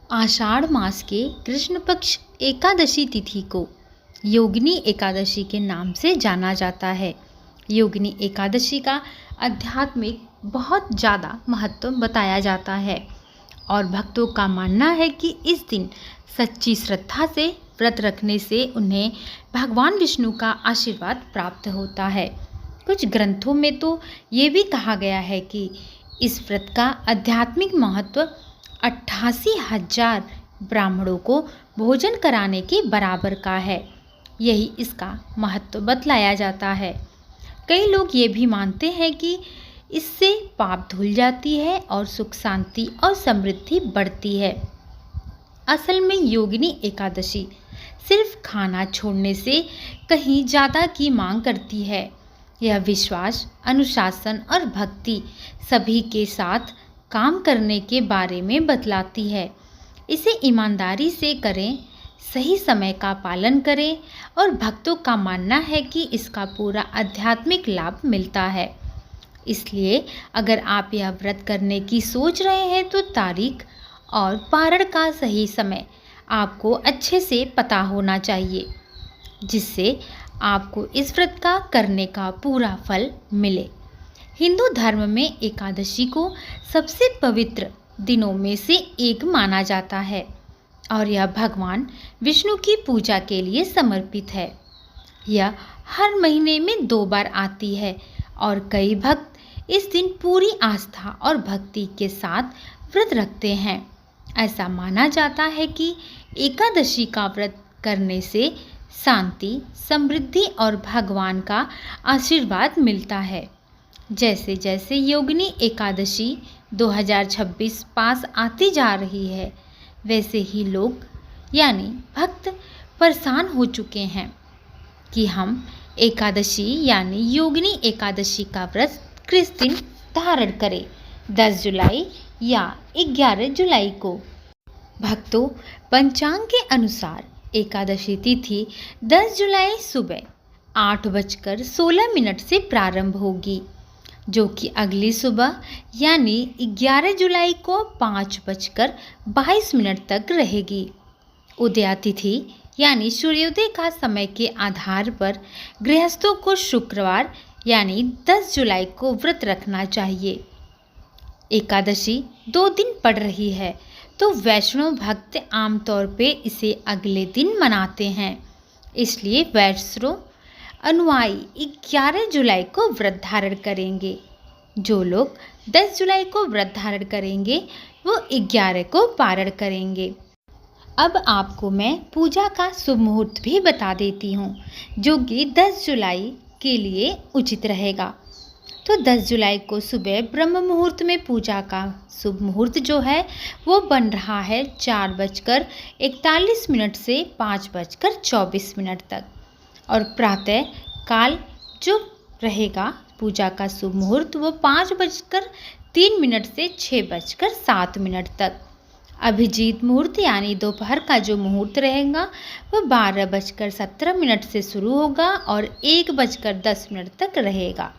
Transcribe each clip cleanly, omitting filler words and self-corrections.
आषाढ़ मास के कृष्ण पक्ष एकादशी तिथि को योगिनी एकादशी के नाम से जाना जाता है। योगिनी एकादशी का आध्यात्मिक बहुत ज़्यादा महत्व बताया जाता है और भक्तों का मानना है कि इस दिन सच्ची श्रद्धा से व्रत रखने से उन्हें भगवान विष्णु का आशीर्वाद प्राप्त होता है। कुछ ग्रंथों में तो ये भी कहा गया है कि इस व्रत का आध्यात्मिक महत्व 88,000 ब्राह्मणों को भोजन कराने के बराबर का है। यही इसका महत्व बतलाया जाता है। कई लोग ये भी मानते हैं कि इससे पाप धुल जाती है और सुख शांति और समृद्धि बढ़ती है। असल में योगिनी एकादशी सिर्फ खाना छोड़ने से कहीं ज़्यादा की मांग करती है। यह विश्वास, अनुशासन और भक्ति सभी के साथ काम करने के बारे में बतलाती है। इसे ईमानदारी से करें, सही समय का पालन करें और भक्तों का मानना है कि इसका पूरा आध्यात्मिक लाभ मिलता है। इसलिए अगर आप यह व्रत करने की सोच रहे हैं तो तारीख और पारण का सही समय आपको अच्छे से पता होना चाहिए, जिससे आपको इस व्रत का करने का पूरा फल मिले। हिंदू धर्म में एकादशी को सबसे पवित्र दिनों में से एक माना जाता है और यह भगवान विष्णु की पूजा के लिए समर्पित है। यह हर महीने में 2 बार आती है और कई भक्त इस दिन पूरी आस्था और भक्ति के साथ व्रत रखते हैं। ऐसा माना जाता है कि एकादशी का व्रत करने से शांति, समृद्धि और भगवान का आशीर्वाद मिलता है। जैसे जैसे योगिनी एकादशी 2026 पास आती जा रही है, वैसे ही लोग यानी भक्त परेशान हो चुके हैं कि हम एकादशी यानी योगिनी एकादशी का व्रत किस दिन धारण करें, 10 जुलाई या 11 जुलाई को। भक्तों, पंचांग के अनुसार एकादशी तिथि 10 जुलाई सुबह 8:16 से प्रारंभ होगी, जो कि अगली सुबह यानी 11 जुलाई को 5:22 तक रहेगी। उदया तिथि यानी सूर्योदय का समय के आधार पर गृहस्थों को शुक्रवार यानी 10 जुलाई को व्रत रखना चाहिए। एकादशी 2 दिन पड़ रही है तो वैष्णव भक्त आमतौर पे इसे अगले दिन मनाते हैं। इसलिए वैष्णव अनुयायी 11 जुलाई को व्रत धारण करेंगे। जो लोग 10 जुलाई को व्रत धारण करेंगे वो 11 को पारण करेंगे। अब आपको मैं पूजा का शुभ मुहूर्त भी बता देती हूँ, जो कि 10 जुलाई के लिए उचित रहेगा। तो 10 जुलाई को सुबह ब्रह्म मुहूर्त में पूजा का शुभ मुहूर्त जो है वो बन रहा है 4:41 से 5:24 तक और प्रातः काल जो रहेगा पूजा का शुभ मुहूर्त वो 5:03 से 6:07 तक। अभिजीत मुहूर्त यानी दोपहर का जो मुहूर्त रहेगा वो 12:17 से शुरू होगा और 1:10 तक रहेगा।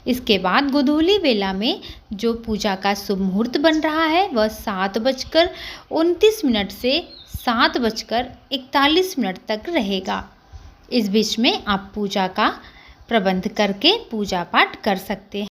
इसके बाद गोधूली वेला में जो पूजा का शुभ मुहूर्त बन रहा है वह 7:29 से 7:41 तक रहेगा। इस बीच में आप पूजा का प्रबंध करके पूजा पाठ कर सकते हैं।